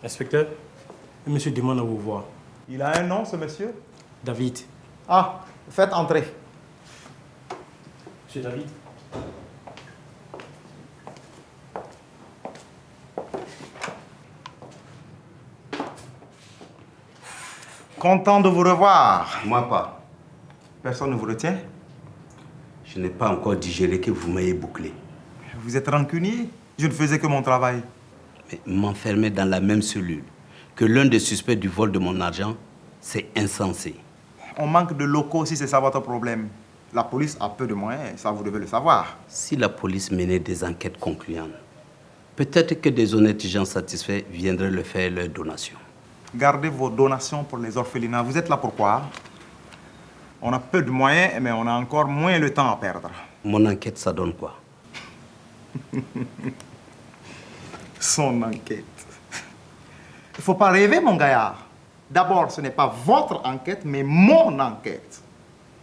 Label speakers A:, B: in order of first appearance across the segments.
A: Inspecteur, le monsieur demande à vous voir.
B: Il a un nom, ce monsieur?
A: David.
B: Ah, faites entrer.
A: Monsieur David.
B: Content de vous revoir.
C: Moi pas.
B: Personne ne vous retient?
C: Je n'ai pas encore digéré que vous m'ayez bouclé.
B: Vous êtes rancunier? Je ne faisais que mon travail.
C: Mais m'enfermer dans la même cellule que l'un des suspects du vol de mon argent, c'est insensé.
B: On manque de locaux si c'est ça votre problème. La police a peu de moyens, ça vous devez le savoir.
C: Si la police menait des enquêtes concluantes, peut-être que des honnêtes gens satisfaits viendraient le faire leur donation.
B: Gardez vos donations pour les orphelinats. Vous êtes là pourquoi? On a peu de moyens, mais on a encore moins le temps à perdre.
C: Mon enquête, ça donne quoi?
B: Son enquête. Il ne faut pas rêver, mon gaillard. D'abord, ce n'est pas votre enquête, mais mon enquête.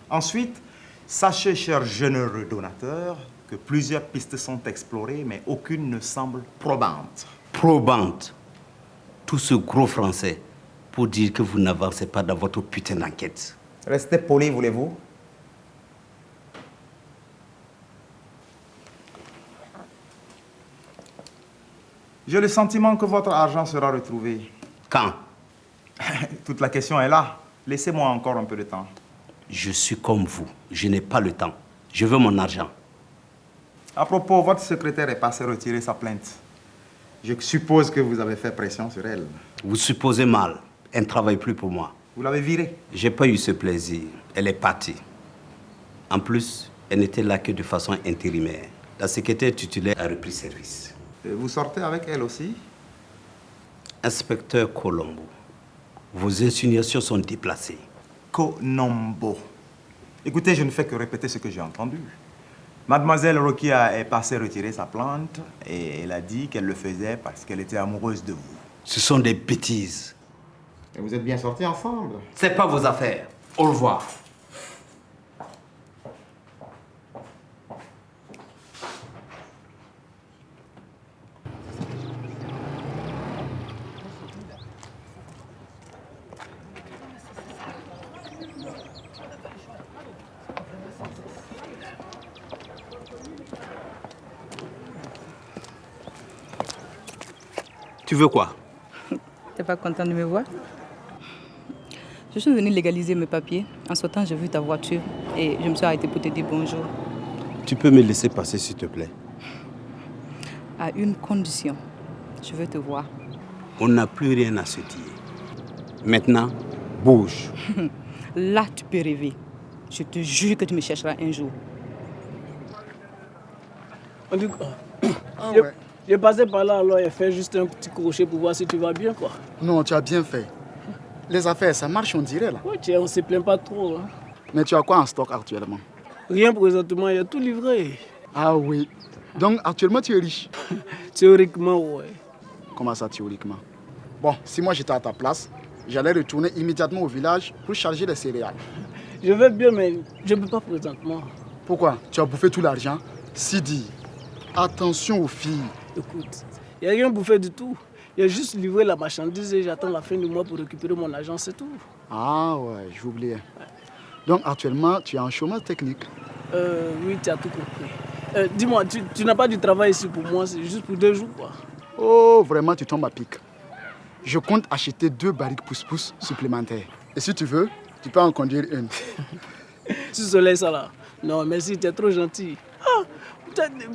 B: Ensuite, sachez, cher généreux donateur, que plusieurs pistes sont explorées, mais aucune ne semble probante.
C: Probante. Tout ce gros français pour dire que vous n'avancez pas dans votre putain d'enquête.
B: Restez poli, voulez-vous? J'ai le sentiment que votre argent sera retrouvé.
C: Quand?
B: Toute la question est là. Laissez-moi encore un peu de temps.
C: Je suis comme vous. Je n'ai pas le temps. Je veux mon argent.
B: À propos, votre secrétaire est passé retirer sa plainte. Je suppose que vous avez fait pression sur elle.
C: Vous supposez mal. Elle ne travaille plus pour moi.
B: Vous l'avez virée?
C: J'ai pas eu ce plaisir. Elle est partie. En plus, elle n'était là que de façon intérimaire. La secrétaire titulaire a repris service.
B: Et vous sortez avec elle aussi?
C: Inspecteur Colombo, vos insinuations sont déplacées.
B: Colombo. Écoutez, je ne fais que répéter ce que j'ai entendu. Mademoiselle Rokia est passée retirer sa plainte et elle a dit qu'elle le faisait parce qu'elle était amoureuse de vous.
C: Ce sont des bêtises.
B: Et vous êtes bien sortis ensemble?
C: C'est pas vos affaires. Au revoir. Tu veux quoi?
D: T'es pas content de me voir? Je suis venue légaliser mes papiers. En sortant, j'ai vu ta voiture et je me suis arrêtée pour te dire bonjour.
C: Tu peux me laisser passer, s'il te plaît?
D: À une condition. Je veux te voir.
C: On n'a plus rien à se dire. Maintenant, bouge.
D: Là, tu peux rêver. Je te jure que tu me chercheras un jour.
E: En tout cas, j'ai passé par là, alors j'ai fait juste un petit crochet pour voir si tu vas bien, quoi.
F: Non, tu as bien fait. Les affaires, ça marche, on dirait, là.
E: Ouais, tiens, on se plaint pas trop. Hein.
F: Mais tu as quoi en stock actuellement?
E: Rien présentement, il y a tout livré.
F: Ah oui. Donc, actuellement, tu es riche?
E: Théoriquement, ouais.
F: Comment ça, théoriquement? Bon, si moi j'étais à ta place, j'allais retourner immédiatement au village pour charger les céréales.
E: Je vais bien, mais je ne peux pas présentement.
F: Pourquoi? Tu as bouffé tout l'argent? Sidi, attention aux filles.
E: Écoute, il n'y a rien bouffé du tout. Il a juste livré la marchandise et j'attends la fin du mois pour récupérer mon argent, c'est tout.
F: Ah ouais, j'oubliais. Donc actuellement, tu es en chômage technique?
E: Oui, tu as tout compris. Dis-moi, tu n'as pas du travail ici pour moi, c'est juste pour 2 jours, quoi.
F: Oh, vraiment, tu tombes à pic. Je compte acheter 2 barriques pousse-pousse supplémentaires. Et si tu veux, tu peux en conduire une.
E: Tu soleil ça là. Non, merci, tu es trop gentil. Ah,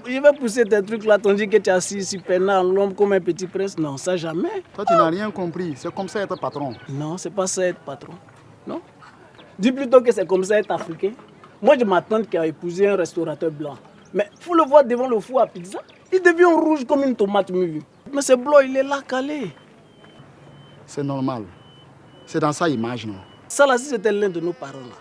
E: je vais pousser tes trucs là, tandis que tu es assis ici, peinard, l'homme comme un petit prince. Non, ça jamais.
F: Toi, tu n'as rien compris. C'est comme ça être patron.
E: Non, c'est pas ça être patron. Non. Dis plutôt que c'est comme ça être africain. Moi, je m'attends qu'il a épousé un restaurateur blanc. Mais faut le voir devant le four à pizza. Il devient rouge comme une tomate mûre. Mais ce blanc, il est là calé.
F: C'est normal. C'est dans sa image, non?
E: Ça là, si c'était l'un de nos parents là.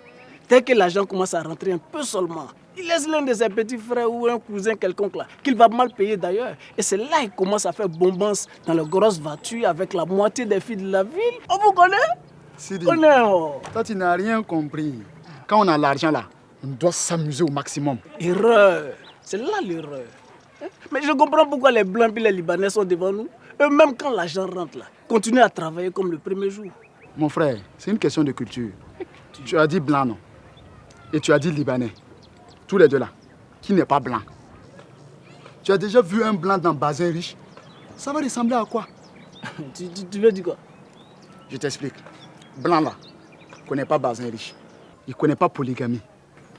E: Dès que l'argent commence à rentrer un peu seulement, il laisse l'un de ses petits frères ou un cousin quelconque là, qu'il va mal payer d'ailleurs. Et c'est là qu'il commence à faire bombance dans les grosses voitures avec la moitié des filles de la ville. On vous connaît?
F: Sidi,
E: On est oh.
F: toi, tu n'as rien compris. Quand on a l'argent là, on doit s'amuser au maximum.
E: Erreur. C'est là l'erreur. Hein? Mais je comprends pourquoi les Blancs et les Libanais sont devant nous. Eux-mêmes, quand l'argent rentre là, continuent à travailler comme le premier jour.
F: Mon frère, c'est une question de culture. Tu as dit blanc, non? Et tu as dit libanais. Tous les deux là. Qui n'est pas blanc? Tu as déjà vu un blanc dans Bazin riche? Ça va ressembler à quoi?
E: Tu veux dire quoi?
F: Je t'explique. Blanc là, ne connaît pas Bazin riche. Il ne connaît pas polygamie.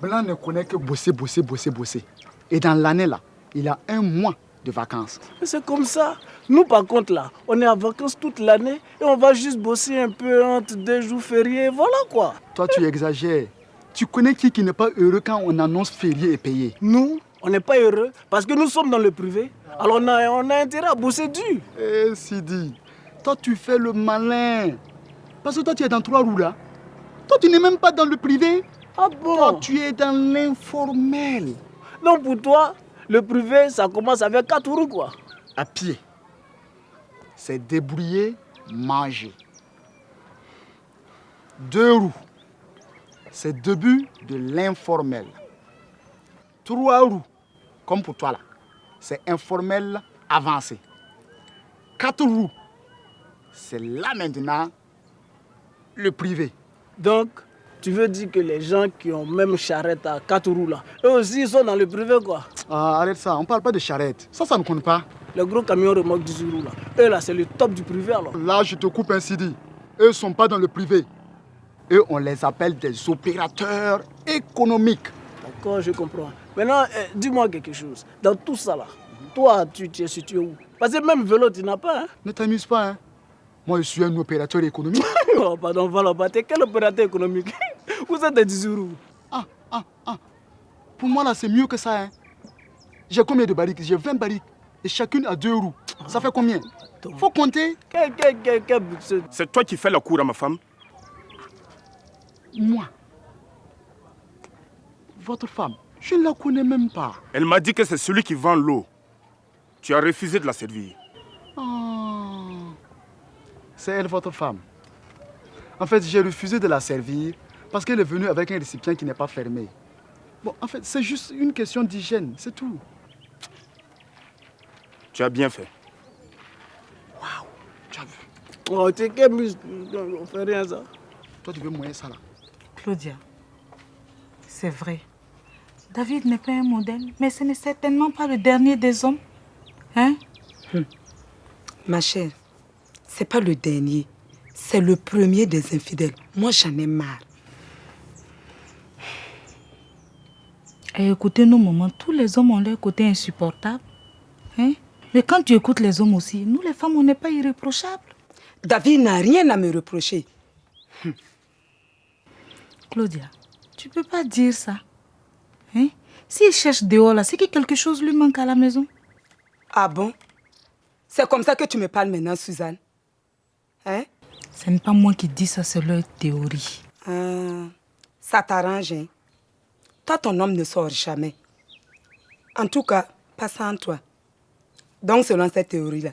F: Blanc ne connaît que bosser, bosser, bosser, bosser. Et dans l'année là, il a 1 mois de vacances.
E: Mais c'est comme ça. Nous, par contre, là, on est en vacances toute l'année et on va juste bosser un peu entre 2 jours fériés. Voilà quoi.
F: Toi, tu exagères. Tu connais qui n'est pas heureux quand on annonce férié et payé?
E: Nous, on n'est pas heureux parce que nous sommes dans le privé. Alors on a intérêt à bosser dur.
F: Eh Sidi, toi tu fais le malin. Parce que toi tu es dans 3 roues là. Toi tu n'es même pas dans le privé.
E: Ah bon?
F: Toi tu es dans l'informel.
E: Donc pour toi, le privé, ça commence avec 4 roues quoi.
F: À pied. C'est débrouiller, manger. 2 roues. C'est début de l'informel. 3 roues, comme pour toi là, c'est informel avancé. 4 roues, c'est là maintenant le privé.
E: Donc, tu veux dire que les gens qui ont même charrette à 4 roues là, eux aussi ils sont dans le privé quoi.
F: Ah, arrête ça, on parle pas de charrette. Ça ne compte pas.
E: Les gros camions remorques 18 roues là, eux là c'est le top du privé alors.
F: Là, je te coupe un CD. Eux ne sont pas dans le privé. Eux, on les appelle des opérateurs économiques.
E: D'accord, je comprends. Maintenant, dis-moi quelque chose. Dans tout ça là, toi, tu es situé où? Parce que même vélo, tu n'as pas, hein?
F: Ne t'amuse pas, hein. Moi, je suis un opérateur économique.
E: Oh, pardon, voilà, t'es quel opérateur économique? Vous êtes des 18 roues.
F: Ah. Pour moi, là, c'est mieux que ça, hein. J'ai combien de barriques? J'ai 20 barriques. Et chacune a 2 roues. Ça fait combien? Faut compter.
E: Quel budget?
G: C'est toi qui fais la cour à ma femme?
F: Moi, votre femme, je ne la connais même pas.
G: Elle m'a dit que c'est celui qui vend l'eau. Tu as refusé de la servir.
F: Ah, c'est elle, votre femme. En fait, j'ai refusé de la servir parce qu'elle est venue avec un récipient qui n'est pas fermé. Bon, en fait, c'est juste une question d'hygiène, c'est tout.
G: Tu as bien fait.
F: Waouh, tu as vu?
E: Oh, t'es quel muscle? On fait rien ça.
F: Toi, tu veux moyen ça là?
H: Claudia, c'est vrai. David n'est pas un modèle, mais ce n'est certainement pas le dernier des hommes. Hein?
I: Ma chère, c'est pas le dernier. C'est le premier des infidèles. Moi, j'en ai marre.
H: Et écoutez nos mamans, tous les hommes ont leur côté insupportable. Hein? Mais quand tu écoutes les hommes aussi, nous les femmes, on n'est pas irréprochables.
I: David n'a rien à me reprocher.
H: Claudia, tu peux pas dire ça. Hein? S'il cherche dehors là, c'est que quelque chose lui manque à la maison.
I: Ah bon? C'est comme ça que tu me parles maintenant, Suzanne? Hein?
H: Ce n'est pas moi qui dis ça, c'est leur théorie.
I: Ça t'arrange, hein? Toi, ton homme ne sort jamais. En tout cas, pas sans toi. Donc, selon cette théorie-là,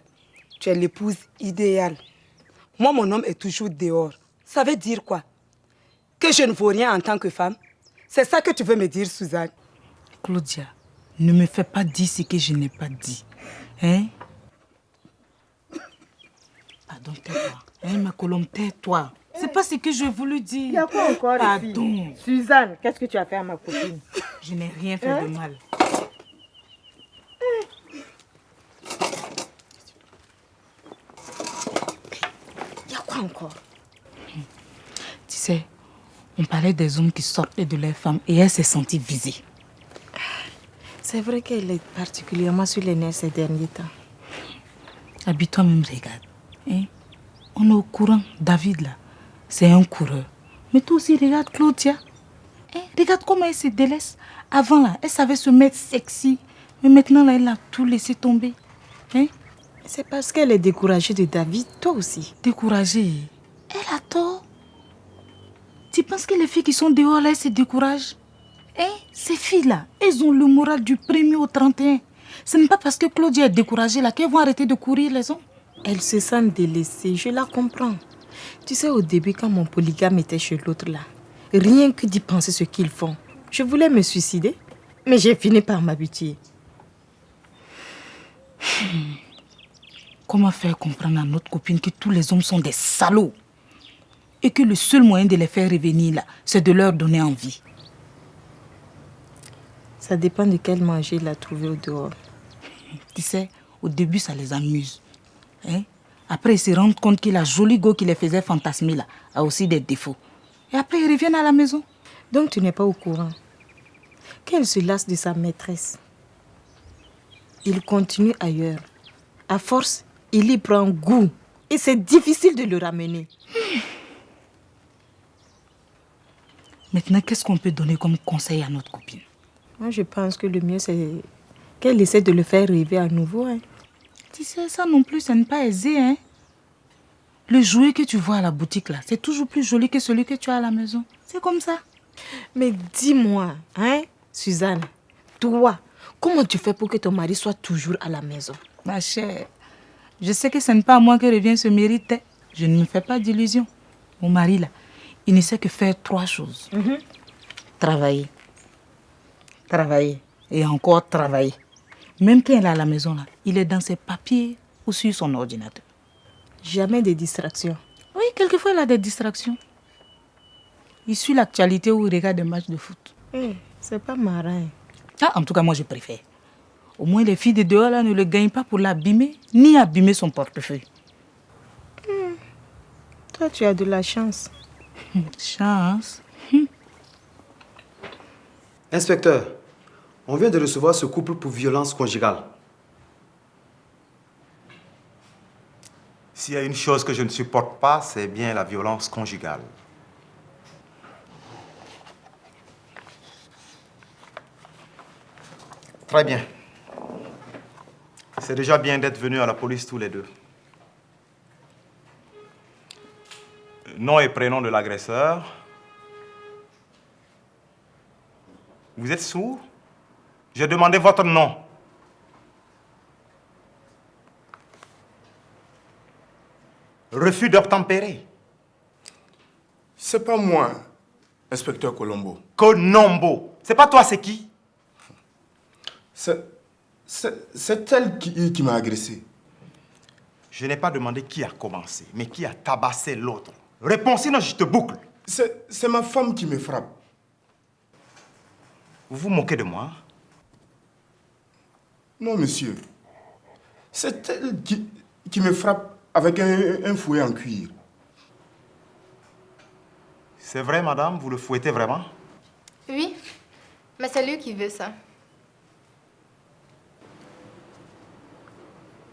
I: tu es l'épouse idéale. Moi, mon homme est toujours dehors. Ça veut dire quoi? Que je ne vaux rien en tant que femme? C'est ça que tu veux me dire, Suzanne?
H: Claudia, ne me fais pas dire ce que je n'ai pas dit. Hein? Pardon, tais-toi. Hein, ma colombe, tais-toi. C'est pas ce que je voulais dire.
J: Il y a quoi encore, les filles? Suzanne, qu'est-ce que tu as fait à ma copine?
H: Je n'ai rien fait de mal.
J: encore?
H: Tu sais, on parlait des hommes qui sortaient de leurs femmes et elle s'est sentie visée.
J: C'est vrai qu'elle est particulièrement sur les nerfs ces derniers temps.
H: Habille-toi même, regarde. Hein? On est au courant. David, là, c'est un coureur. Mais toi aussi, regarde Claudia. Hein? Regarde comment elle se délaisse. Avant, là, elle savait se mettre sexy. Mais maintenant, là, elle a tout laissé tomber. Hein?
J: C'est parce qu'elle est découragée de David, toi aussi.
H: Découragée? Elle a tort. Tu penses que les filles qui sont dehors, là, elles se découragent? Hein? Ces filles-là, elles ont le moral du 1er au 31. Ce n'est pas parce que Claudia est découragée, là, qu'elles vont arrêter de courir, les hommes.
J: Elle se sent délaissée, je la comprends. Tu sais, au début, quand mon polygame était chez l'autre, là, rien que d'y penser ce qu'ils font, je voulais me suicider, mais j'ai fini par m'habituer.
H: Comment faire comprendre à notre copine que tous les hommes sont des salauds et que le seul moyen de les faire revenir là, c'est de leur donner envie?
J: Ça dépend de quel manger il a trouvé au dehors.
H: Tu sais, au début, ça les amuse. Hein? Après, ils se rendent compte que la jolie go qui les faisait fantasmer là a aussi des défauts. Et après, ils reviennent à la maison.
J: Donc, tu n'es pas au courant qu'elle se lasse de sa maîtresse. Il continue ailleurs. À force, il y prend goût. Et c'est difficile de le ramener.
H: Maintenant, qu'est-ce qu'on peut donner comme conseil à notre copine?
J: Moi, je pense que le mieux, c'est qu'elle essaie de le faire rêver à nouveau. Hein.
H: Tu sais, ça non plus, ça n'est pas aisé. Hein? Le jouet que tu vois à la boutique, là, c'est toujours plus joli que celui que tu as à la maison. C'est comme ça.
J: Mais dis-moi, hein, Suzanne, toi, comment tu fais pour que ton mari soit toujours à la maison?
H: Ma chère, je sais que ce n'est pas à moi que revient ce mérite. Je ne me fais pas d'illusions. Mon mari, là, il ne sait que faire 3 choses.
J: Travailler. Travailler.
H: Et encore travailler. Même quand il est à la maison, là, il est dans ses papiers ou sur son ordinateur.
J: Jamais de distraction.
H: Oui, quelquefois, il a des distractions. Il suit l'actualité ou il regarde des matchs de foot.
J: C'est pas marrant.
H: Ah, en tout cas, moi, je préfère. Au moins, les filles de dehors, là, ne le gagnent pas pour l'abîmer, ni abîmer son portefeuille.
J: Toi, tu as de la chance.
H: Chance?
K: Inspecteur, on vient de recevoir ce couple pour violence conjugale.
B: S'il y a une chose que je ne supporte pas, c'est bien la violence conjugale. Très bien. C'est déjà bien d'être venus à la police tous les deux. Nom et prénom de l'agresseur. Vous êtes sourd? J'ai demandé votre nom. Refus d'obtempérer.
G: C'est pas moi, inspecteur Colombo.
B: Colombo. C'est pas toi, c'est qui?
G: C'est elle qui m'a agressé.
B: Je n'ai pas demandé qui a commencé, mais qui a tabassé l'autre. Réponds, sinon je te boucle.
G: C'est ma femme qui me frappe.
B: Vous vous moquez de moi?
G: Non, monsieur. C'est elle qui me frappe avec un fouet en cuir.
B: C'est vrai, madame? Vous le fouettez vraiment?
L: Oui, mais c'est lui qui veut ça.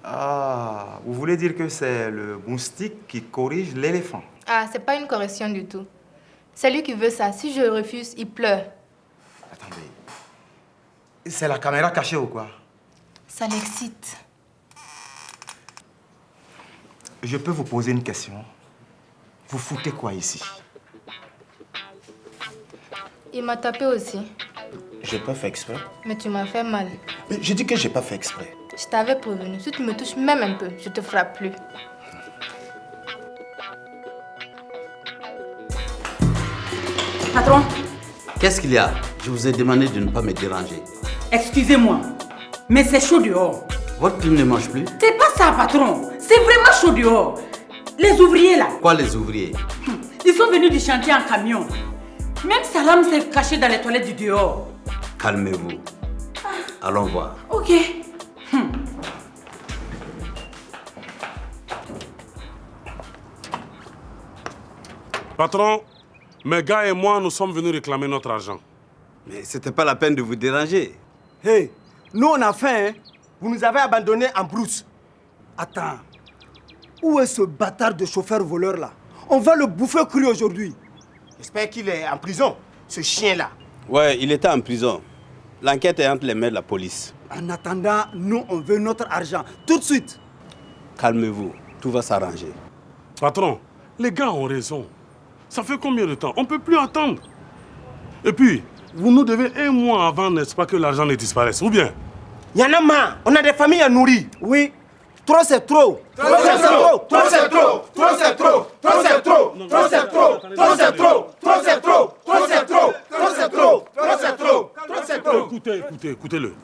B: Ah, vous voulez dire que c'est le moustique qui corrige l'éléphant?
L: Ah, c'est pas une correction du tout. C'est lui qui veut ça. Si je refuse, il pleure.
B: Attendez. C'est la caméra cachée ou quoi?
L: Ça l'excite.
B: Je peux vous poser une question? Vous foutez quoi ici?
L: Il m'a tapé aussi.
G: J'ai pas fait exprès.
L: Mais tu m'as fait mal.
G: Mais j'ai dit que j'ai pas fait exprès.
L: Je t'avais prévenu. Si tu me touches même un peu, je te frappe plus.
M: Patron.
C: Qu'est-ce qu'il y a? Je vous ai demandé de ne pas me déranger.
M: Excusez-moi, mais c'est chaud dehors.
C: Votre prime ne mange plus?
M: C'est pas ça, patron. C'est vraiment chaud dehors. Les ouvriers là.
C: Quoi, les ouvriers?
M: Ils sont venus du chantier en camion. Même Salam s'est caché dans les toilettes du dehors.
C: Calmez-vous. Allons voir.
M: Ok.
N: Patron, mes gars et moi, nous sommes venus réclamer notre argent.
C: Mais c'était pas la peine de vous déranger.
O: Hey, nous on a faim, hein. Vous nous avez abandonnés en brousse. Attends, où est ce bâtard de chauffeur-voleur là? On va le bouffer cru aujourd'hui.
G: J'espère qu'il est en prison, ce chien-là.
C: Ouais, il était en prison. L'enquête est entre les mains de la police.
O: En attendant, nous on veut notre argent, tout de suite.
C: Calmez-vous, tout va s'arranger.
N: Patron, les gars ont raison. Ça fait combien de temps? On ne peut plus attendre. Et puis, vous nous devez 1 mois avant, n'est-ce pas, que l'argent ne disparaisse, ou bien?
O: Y en a marre, on a des familles à nourrir. Oui, trop c'est trop. Trop c'est trop.
G: Trop c'est trop. Trop c'est trop. Trop c'est trop. Trop c'est trop. Trop c'est trop. Trop c'est trop. Trop c'est trop. Trop c'est trop. Trop c'est trop. Trop c'est trop.
N: Écoutez-le.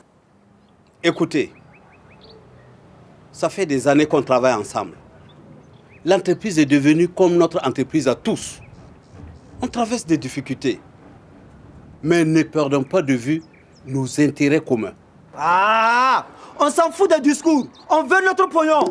C: Écoutez, ça fait des années qu'on travaille ensemble. L'entreprise est devenue comme notre entreprise à tous. On traverse des difficultés. Mais ne perdons pas de vue nos intérêts communs.
O: Ah, on s'en fout des discours. On veut notre pognon.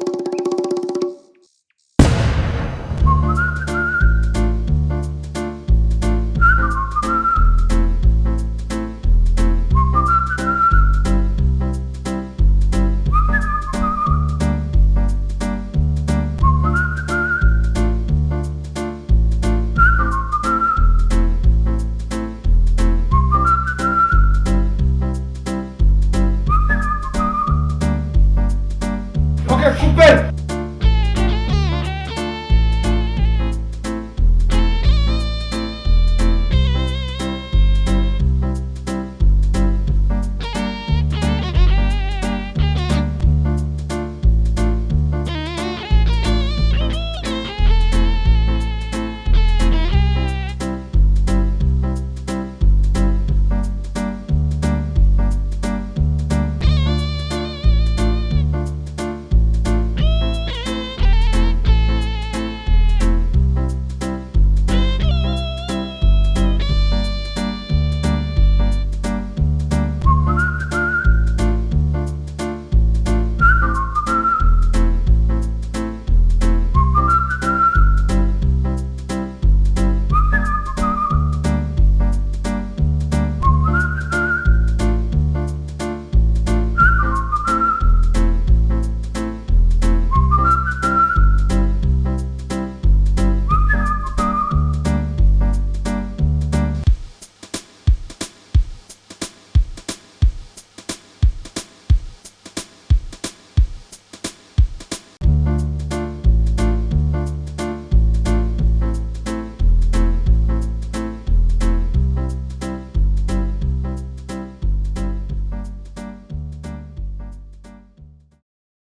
G: Ok, coupez.